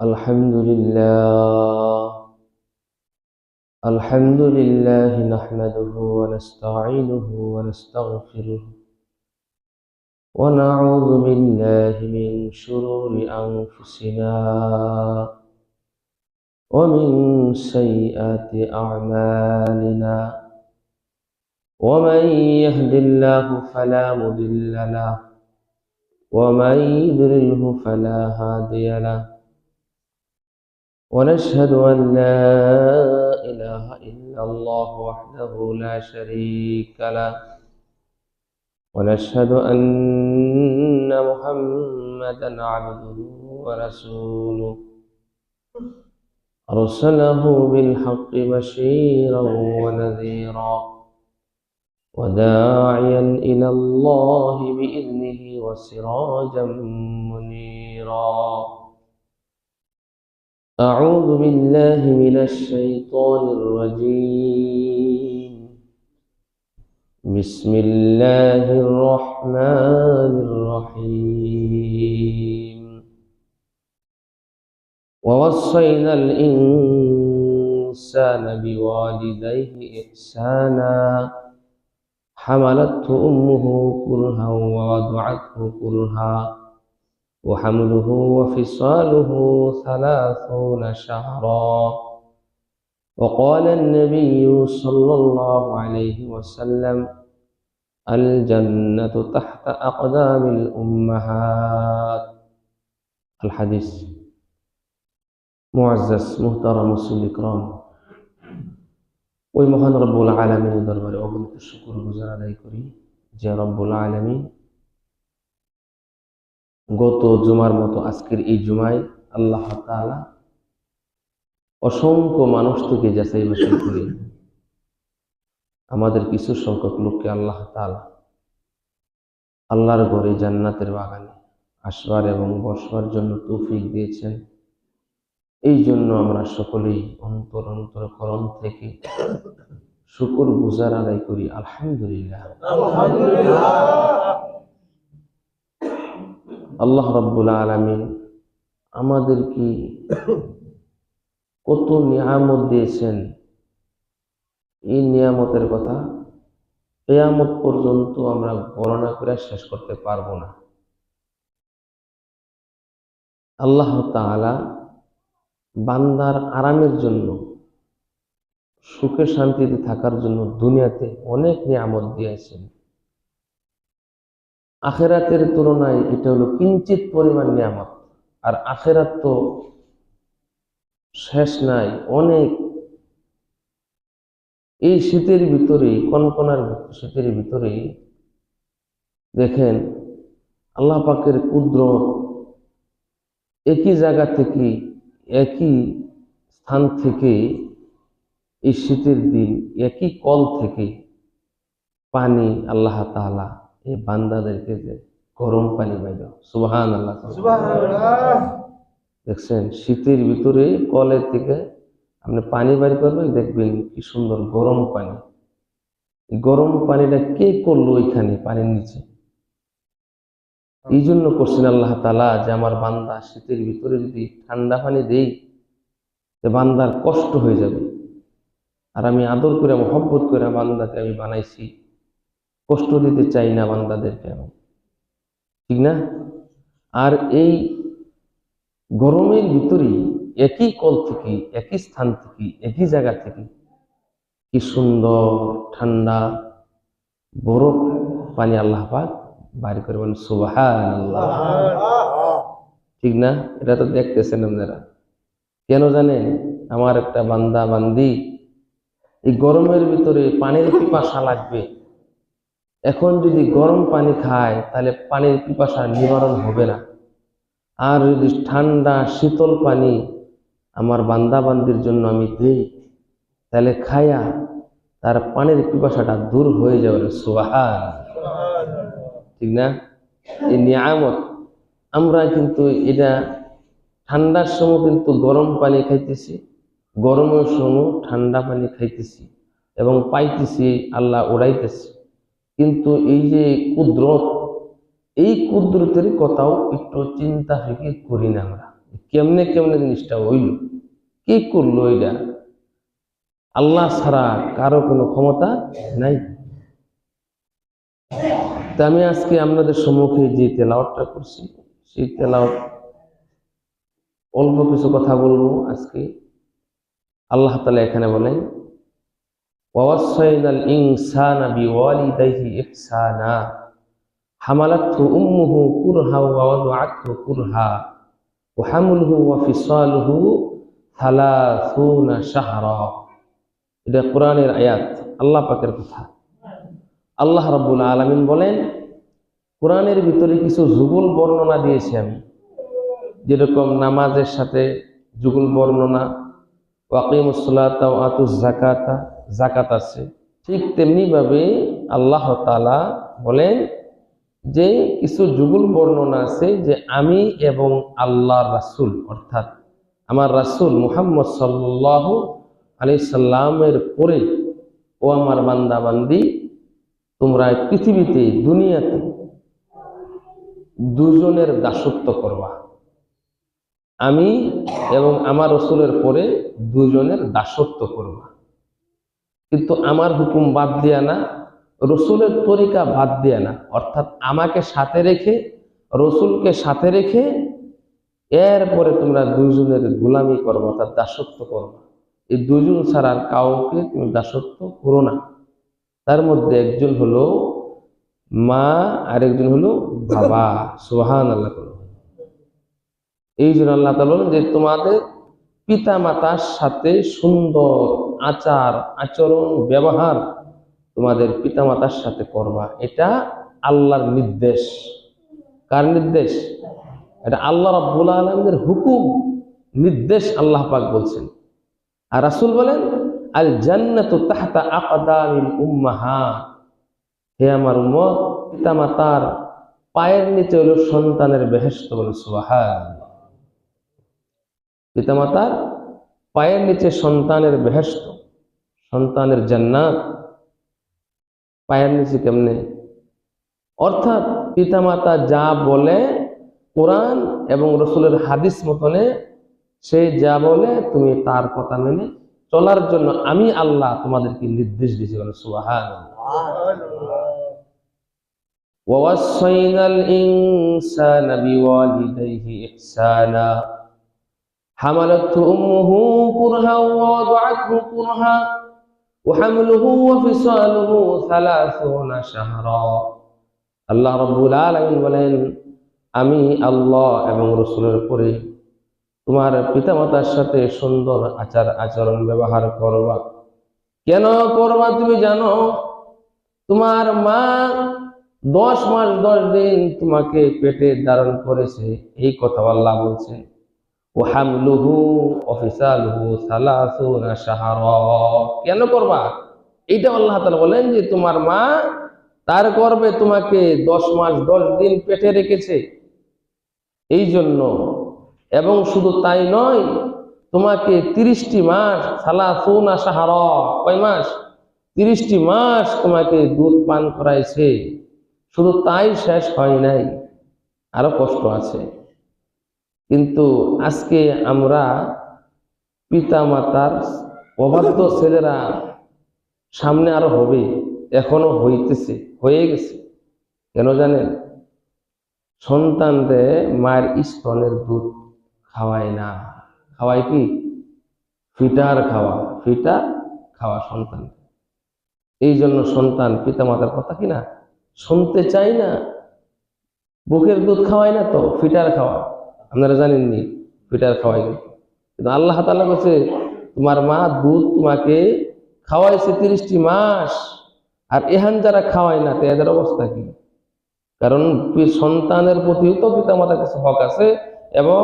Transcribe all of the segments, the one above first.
الحمد لله الحمد لله نحمده ونستعينه ونستغفره ونعوذ بالله من شرور أنفسنا ومن سيئات أعمالنا ومن يهد الله فلا مضل له ومن يضلله فلا هادي له ونشهد أن لا إله إلا الله وحده لا شريك له ونشهد أن محمدا عبده ورسوله أرسله بالحق بشيرا ونذيرا وداعيا إلى الله بإذنه وسراجا منيرا أعوذ بالله من الشيطان الرجيم بسم الله الرحمن الرحيم ووصينا الإنسان بوالديه إحسانا حملته أمه كرها ووضعته كرها وحمله وفصاله 30 شهرا وقال النبي صلى الله عليه وسلم الجنة تحت أقدام الأمهات الحديث মুআজ্জাজ মুহতারাম মুসলিম ইকরাম, ওই মহান রব্বুল আলামিনের দরবারে অগণিত শুকর গুজার আদায় করি যে রব্বুল আলামিন গত জুমার মতো আজকের এই জুমায় আল্লাহ তাআলা অসংখ্য মানুষ থেকে যাচাই বাছাই করে আমাদের কিছু সংখ্যক লোককে আল্লাহ তাআলা আল্লাহর ঘরে জান্নাতের বাগানে আসবার এবং বসবার জন্য তৌফিক দিয়েছেন। এই জন্য আমরা সকলেই অন্তর করণ থেকে শুকর গুজার আদায় করি আলহামদুলিল্লাহ। আল্লাহ রাব্বুল আলামিন আমাদেরকে কত নিয়ামত দিয়েছেন, এই নিয়ামতের কথা কিয়ামত পর্যন্ত আমরা বর্ণনা করে শেষ করতে পারবো না। আল্লাহ তাআলা বান্দার আরামের জন্য, সুখে শান্তিতে থাকার জন্য দুনিয়াতে অনেক নিয়ামত দিয়েছেন। আখিরাতের তুলনায় এটা হলো কিঞ্চিত পরিমাণ নিয়ামত, আর আখিরাত তো শেষ নাই, অনেক। এই শীতের ভিতরেই, কনকনার শীতের ভিতরেই দেখেন আল্লাহ পাকের কুদরত, একই জায়গা থেকে, একই স্থান থেকে এই শীতের দিন একই কল থেকে পানি আল্লাহ তাআলা এই বান্দাদেরকে যে গরম পানি পাইল, সুবহানাল্লাহ। দেখছেন শীতের ভিতরে কলের থেকে আপনি পানি বাইর করবেন, দেখবেন কি সুন্দর গরম পানি। এই গরম পানিটা কে করলো ওইখানে পানির নিচে? এই জন্য করছেন আল্লাহ তাআলা যে আমার বান্দা শীতের ভিতরে যদি ঠান্ডা পানি দেই বান্দার কষ্ট হয়ে যাবে, আর আমি আদর করে মহব্বত করে বান্দাকে আমি বানাইছি, কষ্ট দিতে চাই না বান্দাদেরকে আমি, ঠিক না? আর এই গরমের ভিতরেই একই কল থেকে, একই স্থান থেকে, একই জায়গা থেকে কি সুন্দর ঠান্ডা বরফ পানি আল্লাহ পাক বাইর করে বলেন সুবহানাল্লাহ, ঠিক না? এটা তো দেখতেছেন আপনারা। কেন জানেন? আমার একটা বান্দা বান্দি এই গরমের ভিতরে পানির পিপাসা লাগবে, এখন যদি গরম পানি খায় তাহলে পানির পিপাসা নিবারণ হবে না। আর যদি ঠান্ডা শীতল পানি আমার বান্দা বান্দির জন্য আমি দিই, তাহলে খায়া তার পানির পিপাসাটা দূর হয়ে যাবে, সুবহানাল্লাহ, ঠিক না? এই নিয়ামত আমরা কিন্তু এটা ঠান্ডার সময় কিন্তু গরম পানি খাইতেছি, গরমের সময় ঠান্ডা পানি খাইতেছি এবং পাইতেছি, আল্লাহ উড়াইতেছি। কিন্তু এই যে কুদরত, এই কুদরতের কথাও একটু চিন্তা ফিকির করি না আমরা, কেমনে কেমনে জিনিসটা হইল, কি করলো এটা? আল্লাহ ছাড়া কারো কোনো ক্ষমতা নাই। তা আমি আজকে আপনাদের সম্মুখে যে তেলাওয়াতটা করছি, সেই তেলাওয়াত অল্প কিছু কথা বলবো আজকে। আল্লাহ তাআলা এখানে বলেন, ওয়াসাইনাল ইনসানা বিওয়ালিদাইহি ইহসানা হামালাতহু উম্মুহু কুরহা ওয়া ওয়াদাআতহু কুরহা ওয়া হামলুহু ওয়া ফিসালুহু 30 শাহরা। এটা কোরআনের আয়াত, আল্লাহ পাকের কথা। আল্লাহ রাব্বুল আলামিন বলেন, কোরআনের ভিতরে কিছু যুগল বর্ণনা দিয়েছি আমি, যেরকম নামাজের সাথে যুগল বর্ণনা, ওয়াকিমুস সালাতা ওয়া আতুজ যাকাতা, যাকাত আছে, ঠিক তেমনি ভাবে আল্লাহ তাআলা বলেন যে কিছু যুগল বর্ণনা আছে যে আমি এবং আল্লাহর রাসূল, অর্থাৎ আমার রাসূল মুহাম্মদ সাল্লাল্লাহু আলাইহি সাল্লামের পরে ও আমার বান্দা বান্দি, তোমরা পৃথিবীতে দুনিয়াতে দুজনের দাসত্ব করবা। আমি এবং আমার রাসূলের পরে দুজনের দাসত্ব করবা, কিন্তু আমার হুকুম বাদ দিয়া না, রাসূলের তরিকা বাদ দিয়া না, অর্থাৎ আমাকে সাথে রেখে, রাসূলকে সাথে রেখে এরপরে তোমরা দুইজনের গোলামি করবা, অর্থাৎ দাসত্ব করবা। এই দুইজন ছাড়া আর কাউকে তুমি দাসত্ব করো না। তার মধ্যে একজন হলো মা, আরেকজন হলো বাবা। সুবহানাল্লাহ। এই জন্য আল্লাহ তাআলা বলেন যে তোমাদের পিতা মাতার সাথে সুন্দর আচার আচরণ ব্যবহার তোমাদের পিতা মাতার সাথে করবা। এটা আল্লাহর নির্দেশ। কার নির্দেশ? এটা আল্লাহ রাব্বুল আলামিনের হুকুম, নির্দেশ আল্লাহ পাক বলছেন। আর রাসূল বলেন, আল জান্নাতু তাহতা আকদামিল উম্মাহাত, হে আমার উম্মত, পিতা মাতার পায়ের নিচে হলো সন্তানের বেহেশত। বলে সুবহানাল্লাহ। পিতা মাতার পায়ের নিচে সন্তানের বেহেশত, সন্তানের জান্নাত পায়ের নিচে কেমনে? অর্থাৎ পিতামাতা যা বলে কোরআন এবং রাসূলের হাদিস মতনে, সে যা বলে তুমি তার কথা মেনে চলার জন্য আমি আল্লাহ তোমাদেরকে নির্দেশ দিয়েছি। বলে সুবহানাল্লাহ। ওয়াসাইনাল ইনসানা বিওয়ালিদাইহি ইহসানা হামালাতহু উম্মুহু কুরহা ওয়া ওয়াদাআতহু কুরহা ওয়া হামলুহু ওয়া ফিসালুহু 30 শাহরা। আল্লাহ রাব্বুল আলামিন বলেন, আমি আল্লাহ এবং রাসূলের পরে তোমার পিতামাতার সাথে সুন্দর আচার আচরণ ব্যবহার করবা। কেন করবা তুমি জানো? তোমার মা 10 মাস 10 দিন তোমাকে পেটে ধারণ করেছে, এই কথা আল্লাহ বলছেন। ওয়া হামলুহু ওয়া ফিসালুহু 30 শাহরা। কেন করবা? এইটা আল্লাহ তাআলা বলেন যে তোমার মা তার গর্ভে তোমাকে 10 মাস 10 দিন পেটে রেখেছে, এই জন্য। এবং শুধু তাই নয়, তোমাকে 30টি মাস 30 শাহরা, কয় মাস? 30টি মাস তোমাকে দুধ পান করাইছে। শুধু তাই শেষ হয় নাই, আরো কষ্ট আছে। কিন্তু আজকে আমরা পিতা মাতার অবাধ্য ছেলেরা, সামনে আরো হবে, এখনো হইতেছে, হয়ে গেছে। কেন জানেন? সন্তানরে মায়ের স্তনের দুধ খাওয়ায় না, খাওয়ায় কি? ফিটার খাওয়া, ফিটার খাওয়া সন্তান। এই জন্য সন্তান পিতা মাতার কথা কি না শুনতে চাই না। বুকের দুধ খাওয়ায় না তো ফিটার খাওয়া। আপনারা জানেননি ফিটার খাওয়াই, কিন্তু আল্লাহ তাআলা বলছে তোমার মা দুধ তোমাকে খাওয়াইছে 30টি মাস, আর এহান যারা খাওয়ায় না, তো এদের অবস্থা কি? কারণ সন্তানের প্রতিও তো পিতা মাতার কাছে হক আছে, এবং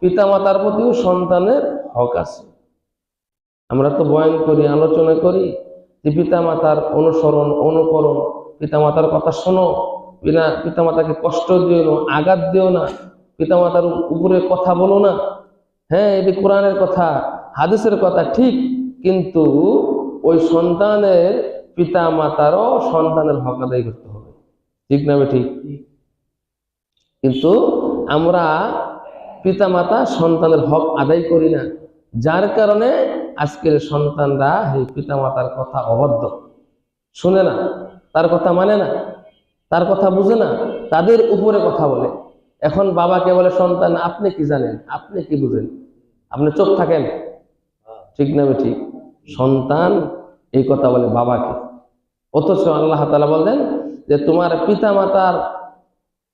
পিতা মাতার প্রতিও সন্তানের হক আছে। আমরা তো বয়ান করি, আলোচনা করি যে পিতা মাতার অনুসরণ অনুকরণ, পিতা মাতার কথা শোনো, পিতা মাতাকে কষ্ট দিও না, আঘাত দিও না, পিতা মাতার উপরে কথা বলো না। হ্যাঁ, এটি কোরআনের কথা, হাদিসের কথা ঠিক, কিন্তু ওই সন্তানের পিতা মাতারও সন্তানের হক আদায় করতে হবে, ঠিক না? ঠিক। কিন্তু আমরা পিতামাতা সন্তানের হক আদায় করি না, যার কারণে আজকের সন্তানরা এই পিতামাতার কথা অবাধ্য, শুনে না, তার কথা মানে না, তার কথা বুঝে না, তাদের উপরে কথা বলে। এখন বাবাকে বলে সন্তান আপনি কি জানেন, আপনি কি বুঝেন, আপনি চুপ থাকেন, ঠিক না ঠিক? সন্তান এই কথা বলে বাবাকে। অথচ আল্লাহ তাআলা বলেন যে তোমার পিতামাতার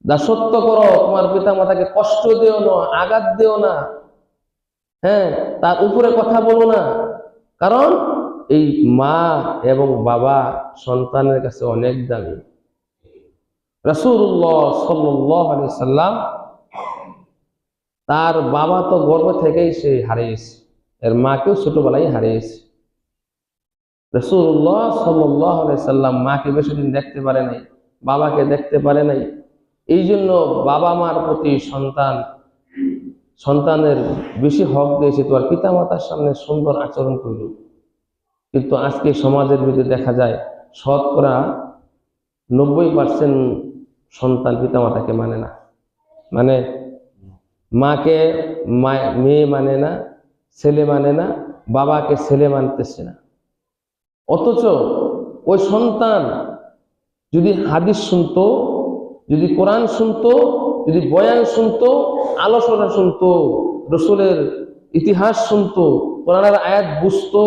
দাসত্ব করো, তোমার পিতামাতাকে কষ্ট দিও না, আঘাত দিও না, হ্যাঁ, তার উপরে কথা বলো না। কারণ এই মা এবং বাবা সন্তানের কাছে অনেক দামি। রাসূলুল্লাহ সাল্লাল্লাহু আলাইহি সাল্লাম, তার বাবা তো গর্ভ থেকেই সে হারিয়েছে, এর মাকেও ছোটবেলায় হারিয়েছে। রাসূলুল্লাহ সাল্লাল্লাহু আলাইহি সাল্লাম মাকে বেশি দিন দেখতে পারে নাই, বাবাকে দেখতে পারে নাই। এই জন্য বাবা মার প্রতি সন্তানের বেশি হক দিয়েছে, তোমার পিতামাতার সামনে সুন্দর আচরণ করল। কিন্তু আজকে সমাজের ভিতরে দেখা যায় শতকরা 90% সন্তান পিতামাতাকে মানে না, মানে মাকে মেয়ে মানে না, ছেলে মানে না, বাবাকে ছেলে মানতেছে না। অথচ ওই সন্তান যদি হাদিস শুনতো, যদি কোরআন শুনতো, যদি বয়ান শুনতো, আলোচনা শুনতো, রসুলের ইতিহাস শুনতো, কোরআনের আয়াত বুঝতো,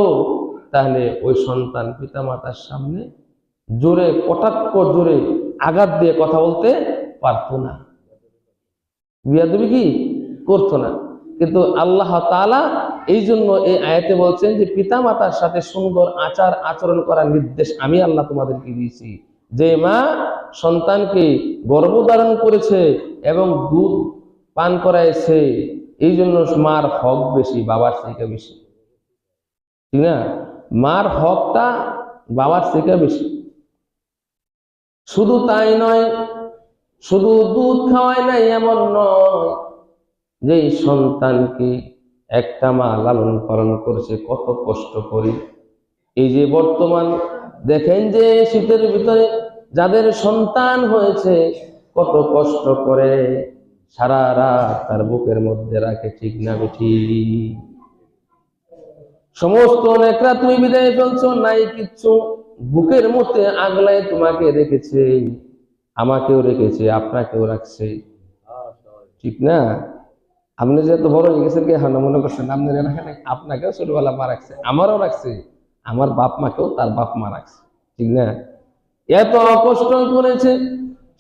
তাহলে ওই সন্তান পিতামাতার সামনে জোরে কটাক্ষ জোরে আঘাত দিয়ে কথা বলতে পারতো না, বিয়াদবি কি করতো না। কিন্তু আল্লাহ তাআলা এই জন্য এই আয়াতে বলছেন যে পিতামাতার সাথে সুন্দর আচার আচরণ করার নির্দেশ আমি আল্লাহ তোমাদেরকে দিয়েছি। যে মা সন্তানকে গর্ভধারণ করেছে এবং দুধ পান করাইছে, এই জন্য মার হক বেশি বাবার থেকে বেশি, ঠিক না? মার হকটা বাবার থেকে বেশি। শুধু তাই নয়, শুধু দুধ খাওয়ায় নাই এমন নয়, যে সন্তানকে একটা মা লালন পালন করছে কত কষ্ট করে। এই যে বর্তমান দেখেন যে শীতের ভিতরে যাদের সন্তান হয়েছে কত কষ্ট করে সারা রাত তার বুকের মধ্যে রাখে, ঠিক না বেঠি? সমস্ত নেকড়া তুমি বিদায় ফেলছো, নাই কিচ্ছু, বুকের মধ্যে আগলায় তোমাকে রেখেছে, আমাকেও রেখেছে, আপনাকেও রাখছে, ঠিক না? আপনি যেহেতু বড় হয়ে গেছেন, মনে করছেন আপনি রাখেন, আপনাকেও ছোটবেলা মা রাখছে, আমারও রাখছে, আমার বাপ মাকেও তার বাপ মা রাখছে, ঠিক না? এত কষ্ট করেছে।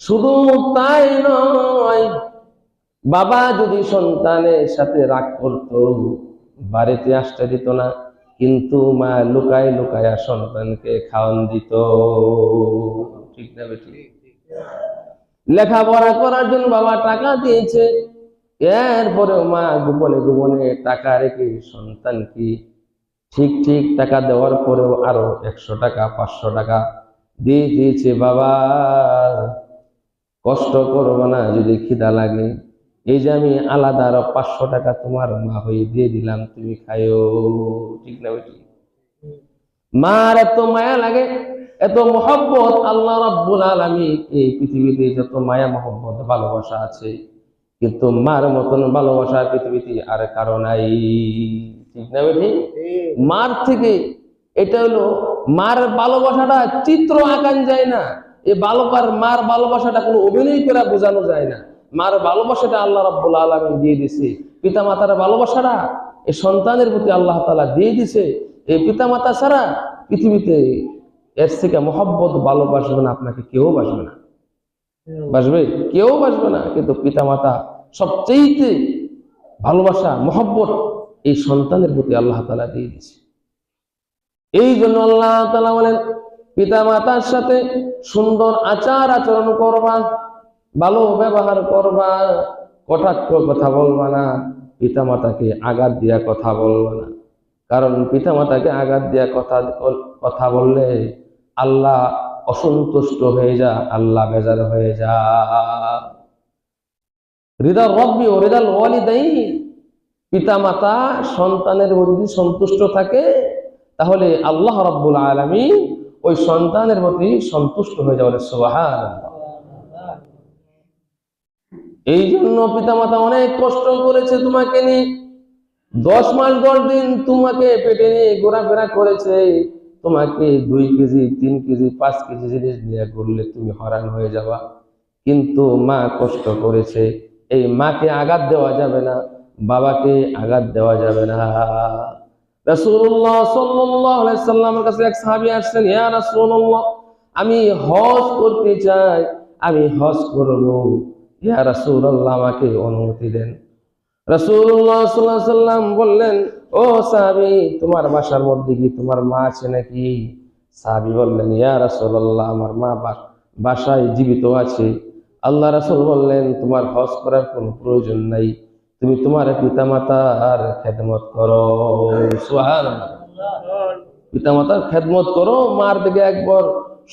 শুধু তাই নয়, বাবা যদি সন্তানের সাথে রাগ করতো বাড়িতে আসতে দিত না, কিন্তু মা লুকায় লুকায়া সন্তানকে খাওয়ান দিত, ঠিক না বেটি? লেখাপড়া করার জন্য বাবা টাকা দিয়েছে, এরপরেও মা গোপনে গোপনে টাকা রেখে সন্তানকে ঠিক ঠিক টাকা দেওয়ার পরেও আরো 100 টাকা 500 টাকা দিয়ে দিয়েছে, বাবা কষ্ট করবো না, যদি খিদা লাগে এই যে আমি আলাদা আরো 500 টাকা তোমার মা হয়ে দিয়ে দিলাম, তুমি খাইও, ঠিক না বেটি? মার এত মায়া লাগে, এত মহব্বত। আল্লাহ রাব্বুল আলামিন এই পৃথিবীতে যত মায়া মহব্বত ভালোবাসা আছে, কিন্তু মার মতন ভালোবাসা পৃথিবীতে আর কারো নাই, ঠিক না বেটি? মার থেকে এটা হলো মার ভালোবাসাটা চিত্র আঁকান যায় না, এই মার ভালোবাসাটা কোনো অভিনয় করে বোঝানো যায় না। মার ভালোবাসাটা আল্লাহ রাব্বুল আলামিন দিয়ে দিছে, পিতা মাতার ভালোবাসাটা এই সন্তানের প্রতি আল্লাহ তাআলা দিয়ে দিছে। এই পিতা মাতা ছাড়া পৃথিবীতে এর থেকে মহব্বত ভালোবাসবে না, আপনাকে কেউ বাসবে না, বাসবে কেউ বাসবে না। কিন্তু পিতা মাতা সবচেয়ে ভালোবাসা মহব্বত এই সন্তানের প্রতি আল্লাহ তাআলা দিয়ে দিছে। এই জন্য আল্লাহ তাআলা বলেন পিতা মাতার সাথে সুন্দর আচার আচরণ করবা, ভালো ব্যবহার করবা, কটাক্ষ কথা বলবা না, পিতা মাতাকে আঘাত দিয়া কথা বলবা না। কারণ পিতা মাতাকে আঘাত দিয়া কথা বললে আল্লাহ অসন্তুষ্ট হয়ে যা, আল্লাহ বেজার হয়ে যা। রিদাল রব্বি ও রিদাল ওয়ালিদাইন, পিতা মাতা সন্তানের প্রতি সন্তুষ্ট থাকে, তাহলে আল্লাহ রাব্বুল আলামিন ওই সন্তানের প্রতি সন্তুষ্ট হয়ে যাবে। সুবহানাল্লাহ। এই জন্য পিতামাতা অনেক কষ্ট করেছে তোমাকে নিয়ে, 10 মাস 10 দিন তোমাকে পেটে নিয়ে ঘোরাফেরা করেছে। তোমাকে 2 কেজি 3 কেজি 5 কেজি জিনিস নিয়ে ঘুরলে তুমি হয়রান হয়ে যাবা, কিন্তু মা কষ্ট করেছে। এই মাকে আঘাত দেওয়া যাবে না, বাবাকে আঘাত দেওয়া যাবে না। রাসূলুল্লাহ সাল্লাল্লাহু আলাইহি সাল্লামের কাছে এক সাহাবী আসছেন, ইয়া রাসূলুল্লাহ, আমি হজ করতে চাই, আমি হজ করব, ইয়া রাসূলুল্লাহ আমাকে অনুমতি দেন। রাসূলুল্লাহ সাল্লাল্লাহু আলাইহি সাল্লাম বললেন, ও সাহাবী, তোমার বাসার মধ্যে কি তোমার মা আছে নাকি? সাহাবী বললেন, ইয়া রাসূলুল্লাহ, আমার মা বাসায় জীবিত আছে। আল্লাহ রাসূল বললেন, তোমার হজ করার কোনো প্রয়োজন নাই, তুমি তোমার পিতামাতার খেদমত করো। সুবহানাল্লাহ। পিতামাতার খেদমত করো, মার দিকে একবার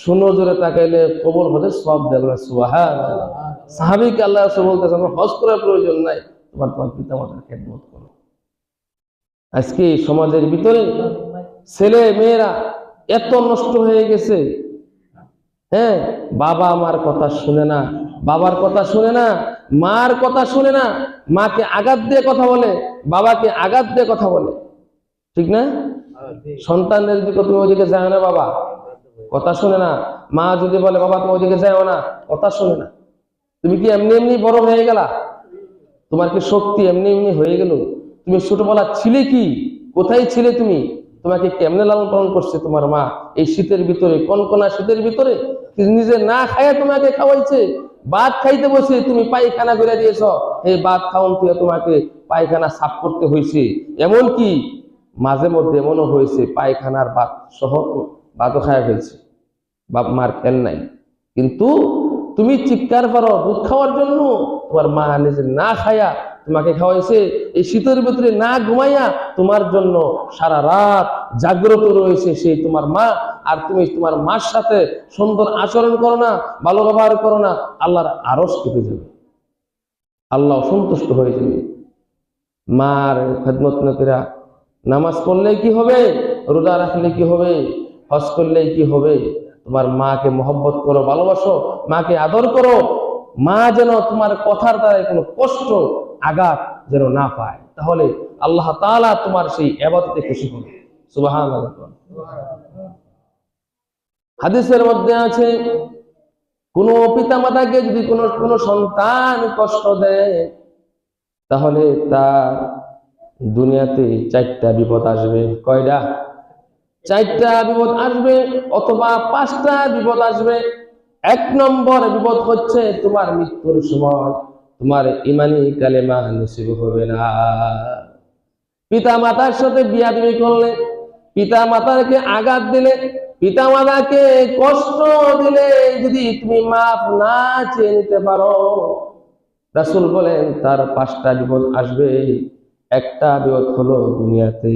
শুনো জোরে তাকাইলে কবর হতে সব দেখবে। সুবহানাল্লাহ। সাহাবীকে আল্লাহ রাসূল বলতেছেন, হজ করার প্রয়োজন নাই, তোমার পিতামাতার খেদমত করো। আজকে সমাজের ভিতরে ছেলে মেয়েরা এত নষ্ট হয়ে গেছে, হ্যাঁ, বাবা মার কথা শুনে না, বাবার কথা শুনে না, মার কথা শুনে না, মাকে আঘাত দিয়ে কথা বলে, বাবাকে আঘাত দিয়ে কথা বলে, ঠিক না? সন্তানদের দিকে তুমি ওইদিকে যাও না, বাবা কথা শুনে না। মা যদি বলে বাবা তুমি ওইদিকে যাও না, কথা শুনে না। তুমি কি এমনি এমনি বড় হয়ে গেলা? তোমার কি শক্তি এমনি এমনি হয়ে গেল? তুমি ছোটবেলা ছিলে কি? কোথায় ছিলে তুমি? তোমাকে কেমনে লালন পালন করছে তোমার মা? এই শীতের ভিতরে, কনকনা শীতের ভিতরে নিজে না খাইয়া তোমাকে খাওয়াইছে। ভাত খাইতে বসে তুমি পায়খানা করে দিয়েছ, এই ভাত খাওয়ান তুই তোমাকে পায়খানা সাফ করতে হয়েছে। এমন কি মাঝে মধ্যে এমনও হয়েছে পায়খানার ভাত সহ ভাতও খাইয়া ফেলছে, বাপ মার খেল নাই, কিন্তু তুমি চিৎকার পারো দুধ খাওয়ার জন্য। তোমার মা নিজে না খাইয়া তোমাকে খাওয়াইছে, এই শীতের ভিতরে না ঘুমাইয়া তোমার জন্য সারা রাত জাগ্রত রয়েছে সেই তোমার মা। আর তুমি তোমার মার সাথে সুন্দর আচরণ করো না, ভালো ব্যবহার করো না, আল্লাহর আরশ কেঁপে যাবে, আল্লাহ সন্তুষ্ট হয়ে যাবে। মার খেদমত না কইরা নামাজ পড়লে কি হবে, রোজা রাখলে কি হবে, হজ করলে কি হবে? তোমার মাকে মহব্বত করো, ভালোবাসো, মাকে আদর করো। মা যেন তোমার কথার দ্বারা কোনো কষ্ট আঘাত যেন না পায়, তাহলে আল্লাহ তাআলা তোমার সেই ইবাদতে খুশি হবে। সুবহানাল্লাহ। হাদিসের মধ্যে আছে, কোন পিতা মাতাকে যদি কোনো সন্তান কষ্ট দেয়, তাহলে তার দুনিয়াতে 4টা বিপদ আসবে। কয়টা? 4টা বিপদ আসবে, অথবা 5টা বিপদ আসবে। 1 নম্বর বিপদ হচ্ছে তোমার মৃত্যুর সময় তোমার ঈমানি কালেমা নসিব হবে না। পিতা মাতার সাথে বিয়াদবি করলে, পিতা মাতাকে আঘাত দিলে, পিতা মাতাকে কষ্ট দিলে যদি তুমি মাফ না চেয়ে নিতে পারো, রাসূল বলেন তার 5টা বিপদ আসবে। একটা বিপদ হলো দুনিয়াতে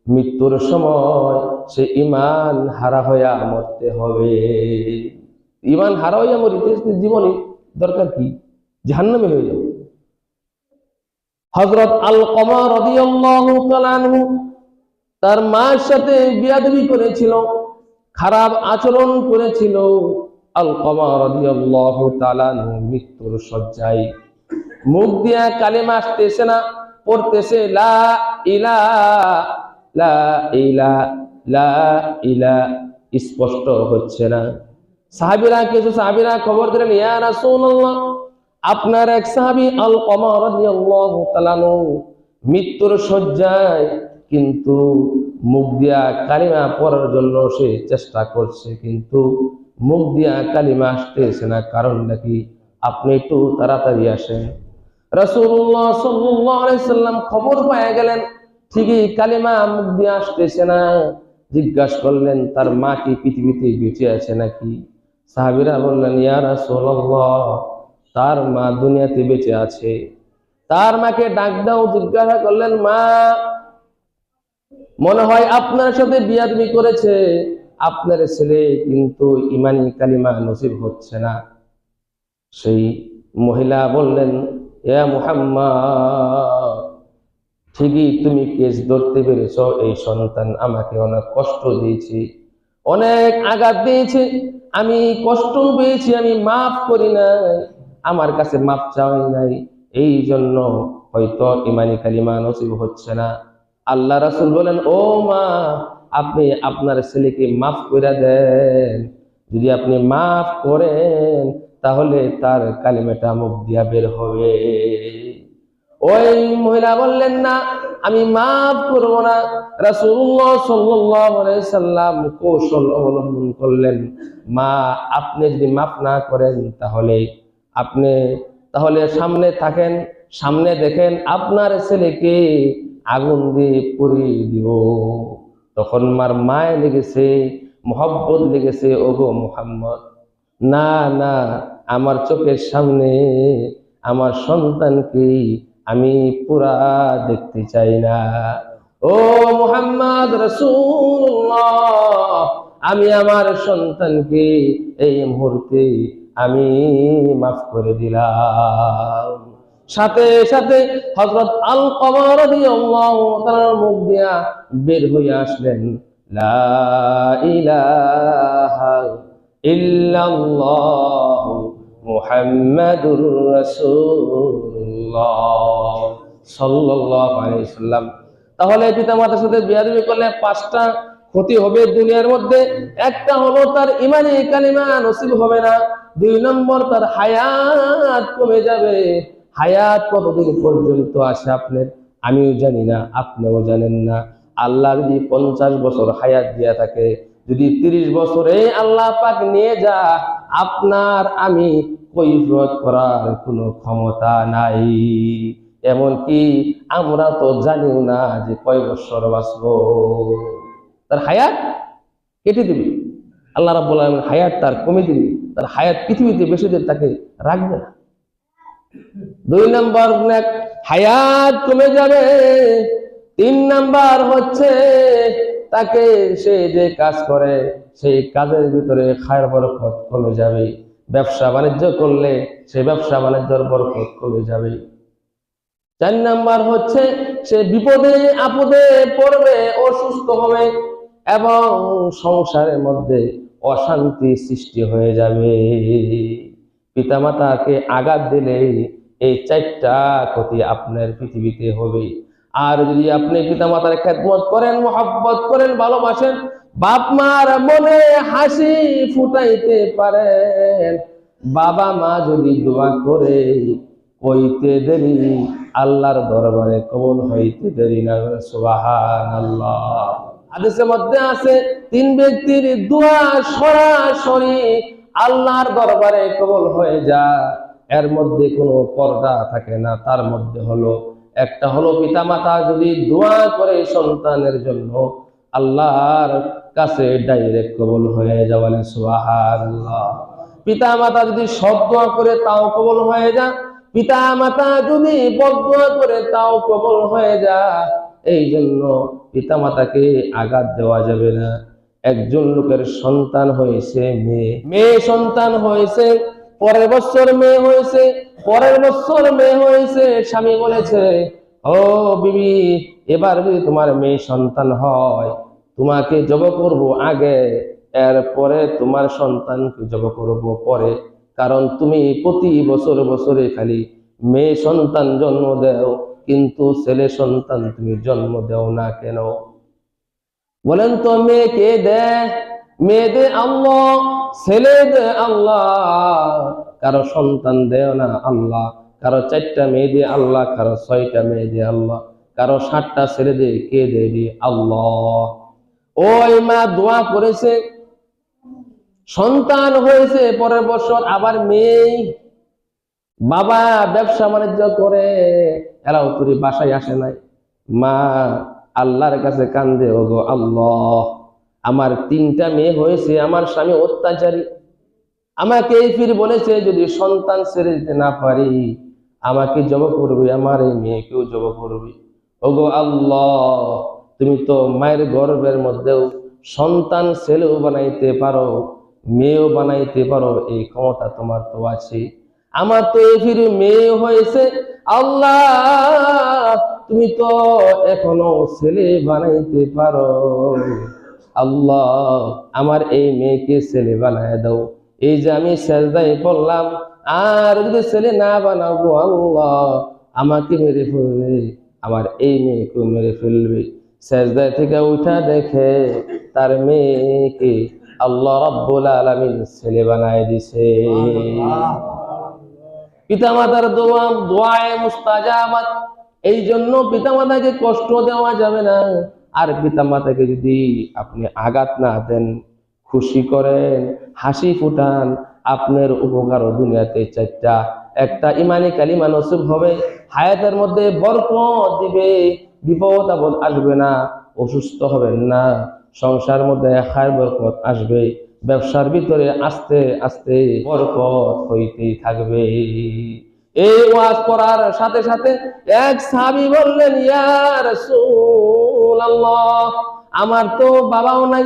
মৃত্যুর সময় সে ঈমান হারা হইয়া মরতে হবে। ঈমান হারা হইয়া মরিতে জীবনে দরকার কি? জাহান্নামে হয়ে যাবে। হযরত আলকমা রাদিয়াল্লাহু তাআলা আনহু তার মার সাথে বিয়াদবি করেছিল, খারাপ আচরণ করেছিল। আলকমা রাদিয়াল্লাহু তাআলা আনহু মৃত্যুর শয্যায়, মুখ দিয়া কালেমা আসতেছে না, পড়তেছে লা ইলাহা লা ইলাহা লা ইলাহা, স্পষ্ট হচ্ছে না। কিছু সাহাবীরা খবর দিলেন, ইয়া রাসূলুল্লাহ, আপনার এক সাহাবী আলকমা রাদিয়াল্লাহু তাআলা মৃত্যুর শয্যায়, কিন্তু মুখ দিয়া কালিমা পড়ার জন্য সে চেষ্টা করছে, কিন্তু মুখ দিয়া কালিমা আসতেছে না, কারণ নাকি আপনি একটু তাড়াতাড়ি আসেন। রাসূলুল্লাহ সাল্লাল্লাহু আলাইহি সাল্লাম খবর পেয়ে গেলেন ঠিকই কালিমা মুখ দিয়ে আসতেছে না। জিজ্ঞাসা করলেন তার মা কি পৃথিবীতে বেঁচে আছে নাকি? সাহাবীরা বললেন, ইয়া রাসূলুল্লাহ, তার মা দুনিয়াতে বেঁচে আছে। তার মাকে ডাক দাও। জিজ্ঞাসা করলেন, মা, মনে হয় আপনার সাথে বিয়াদবি করেছে আপনার ছেলে, কিন্তু ঈমানি কালিমা নসিব হচ্ছে না। সেই মহিলা বললেন, ইয়া মুহাম্মদ, ঠিকই তুমি কেস ধরতে পেরেছ, এই সন্তান আমাকে অনেক কষ্ট দিয়েছে, অনেক আঘাত দিয়েছে, আমি কষ্ট পেয়েছি, আমি মাফ করি নাই, আমার কাছে মাফ চাওয়াই নাই, এই জন্য হয়তো ইমানি কালিমা নসিব হচ্ছে না। আল্লাহ রাসূল বলেন, ও মা, আপনি আপনার ছেলেকে মাফ করে দেন। যদি আপনি মাফ করেন তাহলে তার কালিমাটা মুখ দিয়া বের হবে। ওই মহিলা বললেন, না, আমি মাফ করব না। রাসূলুল্লাহ সাল্লাল্লাহু আলাইহি সাল্লাম কৌশল অবলম্বন করলেন, মা, আপনি যদি মাফ না করেন তাহলে সামনে থাকেন, সামনে দেখেন আপনার ছেলেকে আগুন দিয়ে পুড়িয়ে দিব। তখন মার মায় লেগেছে, মোহাব্বত লেগেছে, ওগো মুহাম্মদ, না না, আমার চোখের সামনে আমার সন্তানকে আমি পুরা দেখতে চাই না। ও মুহাম্মদ রাসূলুল্লাহ, আমি আমার সন্তানকে এই মুহূর্তে আমি মাফ করে দিলাম। সাথে সাথে হযরত আলকামা রাদিয়াল্লাহু তাআলার মুখ দিয়া বের হয়ে আসলেন, লা ইলাহা ইল্লাল্লাহ মুহাম্মাদুর রাসূলুল্লাহ সাল্লাল্লাহু আলাইহি ওয়াসাল্লাম। তাহলে পিতামাতার সাথে বেয়াদবি করলে 5টা ক্ষতি হবে দুনিয়ার মধ্যে। একটা হলো তার ইমানি কালিমা নসিব হবে না, 2 নম্বর তার হায়াত কমে যাবে। হায়াত কতদিন পর্যন্ত আসে আপনার আমিও জানি না, আপনিও জানেন না। আল্লাহ যদি 50 বছর হায়াত দিয়া থাকে, যদি 30 বছরে আল্লাহ পাক নিয়ে যা, আপনার আমি কৈফিয়ত করার কোনো ক্ষমতা নাই। এমনকি আমরা তো জানিও না যে কয় বছর বাঁচবো। তার হায়াত কেটে দিবি, আল্লাহ রাব্বুল আলামিন হায়াত তার কমে দিবি, তার হায়াত পৃথিবীতে বেশি দিন তাকে রাখবে না। 2 নম্বর হায়াত কমে যাবে। 3 নাম্বার হচ্ছে তাকে সে যে কাজ করে সেই কাজের ভিতরে খায়ের বরকত কমে যাবে। ব্যবসা বাণিজ্য করলে সেই ব্যবসা বাণিজ্যের বরকত কমে যাবে। 4 নাম্বার হচ্ছে সে বিপদে আপদে পড়বে, অসুস্থ হবে এবং সংসারের মধ্যে অশান্তি সৃষ্টি হয়ে যাবে। পিতামাতাকে আঘাত দিলে এই 4টা ক্ষতি আপনার পৃথিবীতে হবে। আর যদি আপনি পিতামাতার খেদমত করেন, মহব্বত করেন, ভালোবাসেন, বাপ মার মনে হাসি ফুটাইতে পারেন, বাবা মা যদি দোয়া করে কইতে দেরি, আল্লাহর দরবারে কবুল হইতে দেরি না। সুবহানাল্লাহ। হাদিসের মধ্যে আছে 3 ব্যক্তির দোয়া সরাসরি আল্লাহর দরবারে কবুল হয়ে যায়, এর মধ্যে কোনো পর্দা থাকে না। তার মধ্যে হলো একটা হলো পিতামাতা যদি দোয়া করে সন্তানের জন্য, আল্লাহর কাছে ডাইরেক্ট কবুল হয়ে যাবে। সুবহানাল্লাহ। পিতামাতা যদি সৎ দোয়া করে তাও কবুল হয়ে যায়, পিতামাতা যদি বদদোয়া করে তাও কবুল হয়ে যায়। এই জন্য পিতামাতাকে আঘাত দেওয়া যাবে না। একজন লোকের সন্তান হয়েছে মেয়ে সন্তান হয়েছে, পরের বছর মেয়ে হয়েছে, পরের বছর মেয়ে হয়েছে, স্বামী বলেছে, ও বিবি, এবার যদি তোমার মেয়ে সন্তান হয় তোমাকে জবাই করব আগে, এরপরে তোমার সন্তানকে জবাই করব পরে, কারণ তুমি প্রতি বছরে খালি মেয়ে সন্তান জন্ম দাও, কিন্তু ছেলে সন্তান তুমি জন্ম দাও না কেন? বলেন তো, মেয়ে কে দেয়? মেয়ে দে আল্লাহ, ছেলে দে আল্লাহ। কারো সন্তান দেও না আল্লাহ, কারো 4টা মেয়ে দিয়ে আল্লাহ, কারো 6টা মেয়ে দিয়ে আল্লাহ, কারো 7টা ছেলে দিয়ে কে দেয়? আল্লাহ। ওই মা দোয়া করেছে, সন্তান হয়েছে, পরের বছর আবার মেয়ে। বাবা ব্যবসা বাণিজ্য করে, এরাও তোর বাসায় আসে নাই। মা আল্লাহর কাছে কান্দে, ওগো আল্লাহ, আমার 3টা মেয়ে হয়েছে, আমার স্বামী অত্যাচারী, আমাকে এই ফির বলেছে যদি সন্তান ছেড়ে দিতে না পারি আমাকে জবাই করবে, আমার এই মেয়েকেও জবাই করবে। ওগো আল্লাহ, তুমি তো মায়ের গর্ভের মধ্যেও সন্তান ছেলেও বানাইতে পারো, মেয়েও বানাইতে পারো, এই ক্ষমতা তোমার তো আছে। আমার তো এই ফির মেয়ে হয়েছে, আল্লাহ তুমি তো এখনো ছেলে বানাইতে পারো। আল্লাহ, আমার এই মেয়েকে ছেলে বানায় দাও। এই যে আমি সেজদায় পড়লাম, আর যদি ছেলে না বানাবো আল্লাহ আমাকে মেরে ফেলবে, আমার এই মেয়েকে মেরে ফেলবে। সেজদা থেকে উঠা দেখে তার মেয়েকে আল্লাহ রাব্বুল আলামিন ছেলে বানায় দিছে। পিতামাতার দোয়ায়ে মুস্তাজাবাত। এই জন্য পিতামাতাকে কষ্ট দেওয়া যাবে না। আর পিতামাতাকে যদি আপনি আঘাত না দেন, খুশি করেন, হাসি ফুটান, আপনার উপকার দুনিয়াতে চারটা। একটা ইমানি কালিমা নসিব হবে, হায়াতের মধ্যে বরকত দিবে, বিপদ আপদ আসবে না, অসুস্থ হবেন না, সংসার মধ্যে খায় বরকত আসবে, ব্যবসার ভিতরে আস্তে আস্তে বরকত হইতেই থাকবে। এই ওয়াজ করার সাথে সাথে এক সাহাবী বললেন, ইয়া রাসূলুল্লাহ, আমার তো বাবাও নাই,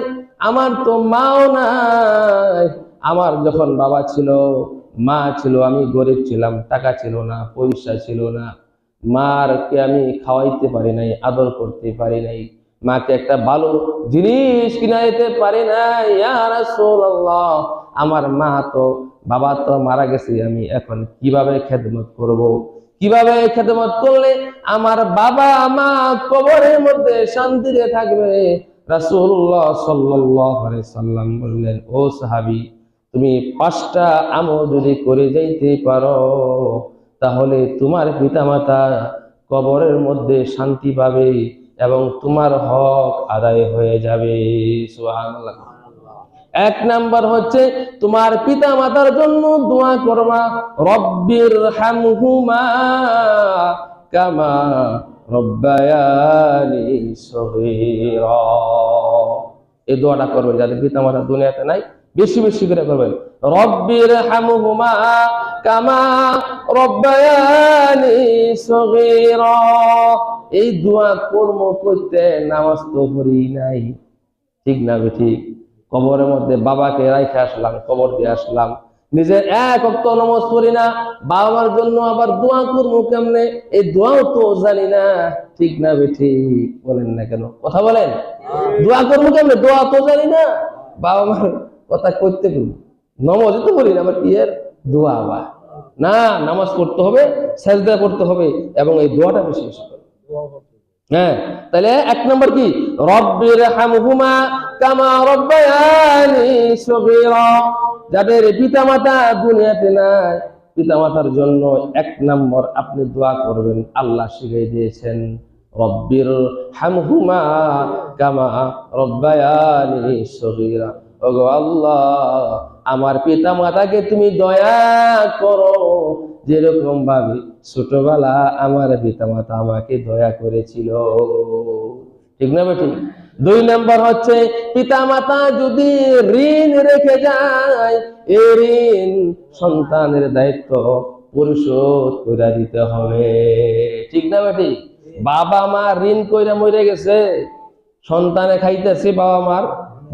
আমার তো মাও নাই। আমার যখন বাবা ছিল, মা ছিল, আমি গরিব ছিলাম, টাকা ছিল না, পয়সা ছিল না, মারকে আমি খাওয়াইতে পারি নাই, আদর করতে পারি নাই, মাকে একটা ভালো জিনিস কিনা দিতে পারি নাই। ইয়া রাসূলুল্লাহ, আমার মা তো বাবা তো মারা গেছে, আমি এখন কিভাবে খেদমত করব? কিভাবে খেদমত করলে আমার বাবা মা কবরের মধ্যে শান্তিতে থাকবে? রাসূলুল্লাহ সাল্লাল্লাহু আলাইহি সাল্লাম বললেন, ও সাহাবী, তুমি 5টা আমল যদি করে যাইতে পারো তাহলে তোমার পিতামাতা কবরের মধ্যে শান্তি পাবে এবং তোমার হক আদায় হয়ে যাবে। সুবহানাল্লাহ। 1 নাম্বার হচ্ছে তোমার পিতা মাতার জন্য দোয়া করবা, রব্বির হামহুমা কামা রব্বায়ানি সগীরা। এই দোয়াটা করবেন যাদের পিতা মাতা দুনিয়াতে নাই, বেশি বেশি করে করবেন, রব্বির হামহুমা কামা রব্বায়ানি সগীরা। এই দোয়া কর্ম করতে নামাজ তো পড়ি নাই, ঠিক না ঠিক? কবরের মধ্যে বাবাকে রাইখে আসলাম, কবর দিয়ে আসলাম, নিজের 1 ওয়াক্ত নামাজ পড়ি না, বাবার জন্য আবার দোয়া করবো কেমনে? এই দোয়াও তো জানি না, ঠিক না ঠিক? বলেন না কেন? কথা বলেন। দোয়া করবো কেমনে? দোয়া তো জানি না, বাবা মার কথা করতে করবো, নামাজই তো পড়ি না, আবার কি এর দোয়া? আবার না, নামাজ পড়তে হবে, সাজদা করতে হবে এবং এই দোয়াটা বেশি বেশি করবে। হ্যাঁ, তাহলে 1 নম্বর কি? রব্বির হামহুমা কামা রব্বায়ানি সগীরা। যাদের পিতামাতা দুনিয়াতে নাই, পিতামাতার জন্য 1 নম্বর আপনি দোয়া করবেন, আল্লাহ শিখিয়ে দিয়েছেন, রব্বির হামহুমা কামা রব্বায়ানি সগীরা। ওগো আল্লাহ, আমার পিতামাতাকে তুমি দয়া করো যেরকম ভাবে ছোটবেলা আমার পিতামাতা আমাকে দয়া করেছিল। ঠিক না বেটি? 2 নম্বর হচ্ছে পিতামাতা যদি ঋণ রেখে যায়, এই ঋণ সন্তানের দায়িত্ব পরিশোধ করে দিতে হবে। ঠিক না বেটি? বাবা মা ঋণ কইরা মরে গেছে, সন্তানে খাইতেছে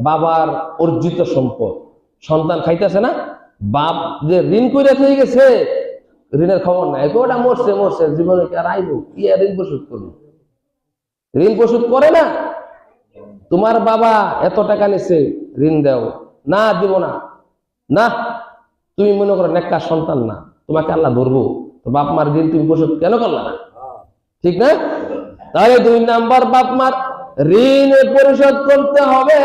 বাবার অর্জিত সম্পদ, সন্তান খাইতেছে না, বাপ যে ঋণ কইরা থেকে গেছে, ঋণের খবর নাই, ওটা মরছে মরছে, জীবনে কি আর আইব? কি আর ঋণ পরিশোধ করবে? ঋণ পরিশোধ করে না। তোমার বাবা এত টাকা নিছে, ঋণ দাও না, দিব না, না, তুমি মনে করো নেককার সন্তান না, তোমাকে আল্লাহ ধরবো, তো বাপ মার ঋণ তুমি পরিশোধ কেন করলা না? ঠিক না? তাহলে 2 নাম্বার বাপ মার ঋণ পরিশোধ করতে হবে।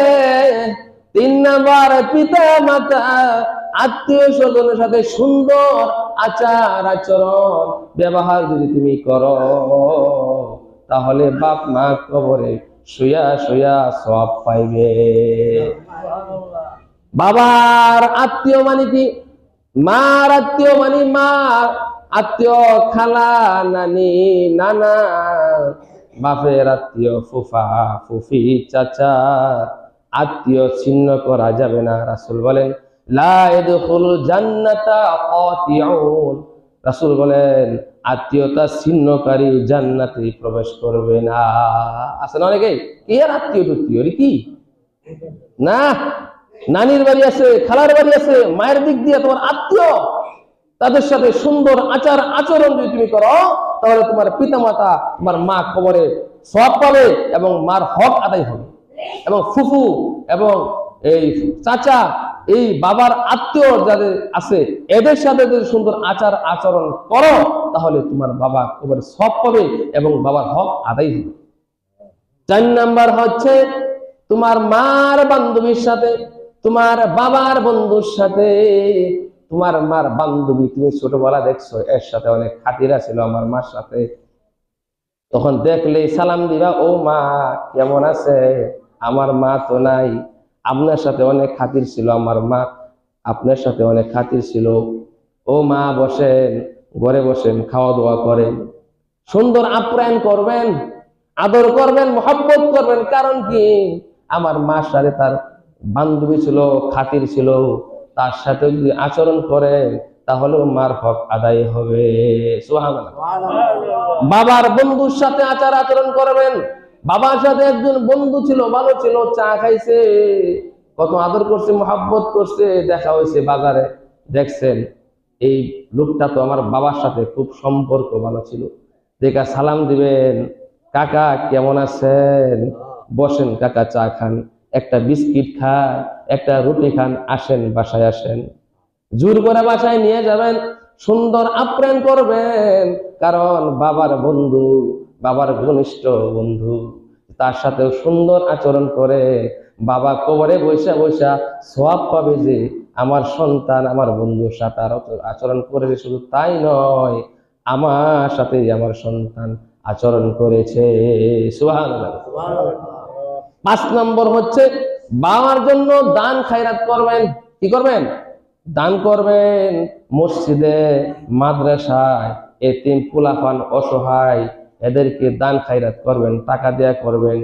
3 নাম্বার পিতা মাতা আত্মীয় স্বজনের সাথে সুন্দর আচার আচরণ ব্যবহার যদি তুমি করো, তাহলে বাপ মা কবরে শুয়া শুয়া সওয়াব পাইবে। বাবার আত্মীয় মানে কি? মার আত্মীয় মানে মা আত্মীয়, খালা নানি নানা, বাপের আত্মীয় ফুফা ফুফি চাচা, আত্মীয় ছিন্ন করা যাবে না। রাসূল বলেন, লা ইয়াদখুলুল জান্নাতা কাতিউন। রাসূল বলেন, আত্মীয়তা ছিন্নকারী জান্নাতে প্রবেশ করবে না। আছে না অনেকেই, কি আর আত্মীয় টুত্মীয় কি না, নানির বাড়ি আছে, খালার বাড়ি আছে, মায়ের দিক দিয়ে তোমার আত্মীয়, তাদের সাথে সুন্দর আচার আচরণ যদি তুমি করো, তাহলে তোমার পিতামাতা, তোমার মা কবরে সওয়াব পাবে এবং মার হক আদায় হবে। এবং ফুফু এবং এই চাচা এই বাবার আত্মীয় যাদের আছে এদের সাথে যদি সুন্দর আচার আচরণ করো তাহলে তোমার বাবা তোমার সব পাবে এবং বাবার হক আদায় হবে। 4 নাম্বার হচ্ছে তোমার মার বান্ধবীর সাথে, তোমার বাবার বন্ধুর সাথে, তোমার মার বান্ধবী তুমি ছোটবেলা দেখছো এর সাথে অনেক খাতিরা ছিল আমার মার সাথে, তখন দেখলেই সালাম দিবা, ও মা কেমন আছে? আমার মা তো নাই, আপনার সাথে অনেক খাতির ছিল আমার মা, আপনার সাথে অনেক খাতির ছিল। ও মা বসেন, ঘরে বসেন, খাওয়া দাওয়া করেন, সুন্দর আপ্যায়ন করবেন, আদর করবেন, মহব্বত করবেন। কারণ কি আমার মার সাথে তার বান্ধবী ছিল, খাতির ছিল, তার সাথে যদি আচরণ করেন তাহলে মার হক আদায় হবে। সুবহানাল্লাহ। বাবার বন্ধুর সাথে আচার আচরণ করবেন। বাবার সাথে একজন বন্ধু ছিল, ভালো ছিল, চা খাইছে, কত আদর করছে, মহব্বত করছে, দেখা হয়েছে বাজারে, দেখছেন এই লোকটা তো আমার বাবার সাথে খুব সম্পর্ক ভালো ছিল, দেখা সালাম দিবেন, কাকা কেমন আছেন? বসেন কাকা, চা খান, একটা বিস্কিট খান, একটা রুটি খান, আসেন বাসায় আসেন। জোর করে বাসায় নিয়ে যাবেন, সুন্দর আপ্যায়ন করবেন। কারণ বাবার বন্ধু, বাবার ঘনিষ্ঠ বন্ধু, তার সাথেও সুন্দর আচরণ করে বাবা কবরে বৈশা বৈশা সওয়াব পাবে যে আমার সন্তান আমার বন্ধুর সাথে আচরণ করেছে। শুধু তাই নয়, আমার সাথে আমার সন্তান আচরণ করেছে। সুবহানাল্লাহ। 5 নম্বর হচ্ছে বাবার জন্য দান খায়রাত করবেন। কি করবেন? দান করবেন। মসজিদে, মাদ্রাসায় এতিম পোলাপান অসহায় এদেরকে দান খায়রাত করবেন, টাকা দেয়া করবেন,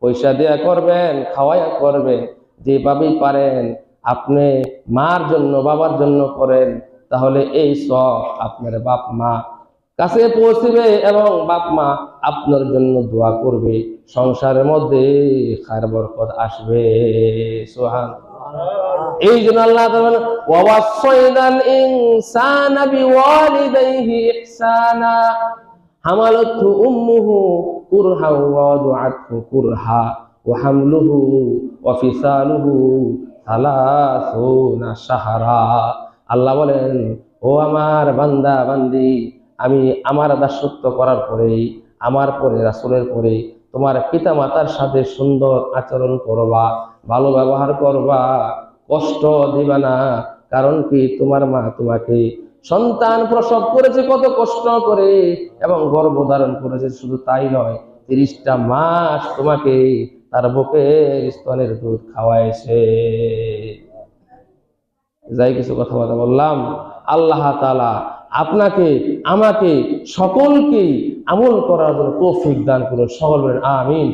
পয়সা দেয়া করবেন, খাওয়ায়া করবেন, যেভাবেই পারেন আপনি মার জন্য বাবার জন্য করেন, তাহলে এই সব আপনার বাপ মা কাছে পৌঁছবে এবং বাপ মা আপনার জন্য দোয়া করবে, সংসারের মধ্যে খায়ের বরকত আসবে। সুবহানাল্লাহ। এই জন্য আল্লাহ তাআলা বলেন, ওয়া ওয়াসাইনাল ইনসানা বিওয়ালিদাইহি ইহসানা হামালাতহু উম্মুহু কুরহা ওয়া ওয়াদাআতহু কুরহা ওয়া হামলুহু ওয়া ফিসালুহু 30 শাহরা। আল্লাহ বলেন, ও আমার বান্দা বান্দি, আমি আমার দাসত্ব করার পরে, আমার পরে রাসূলের পরে তোমার পিতা মাতার সাথে সুন্দর আচরণ করবা, ভালো ব্যবহার করবা, কষ্ট দিবা না। কারণ কি তোমার মা তোমাকে সন্তান প্রসব করেছে কত কষ্ট করে এবং গর্ভধারণ করেছে। শুধু তাই নয়, 30টা মাস তোমাকে তার বুকের স্তনের দুধ খাওয়াইছে। যাই কিছু কথাবার্তা বললাম, আল্লাহ তাআলা আপনাকে আমাকে সকলকে আমল করার জন্য তৌফিক দান করুন। সকল বলেন আমিন।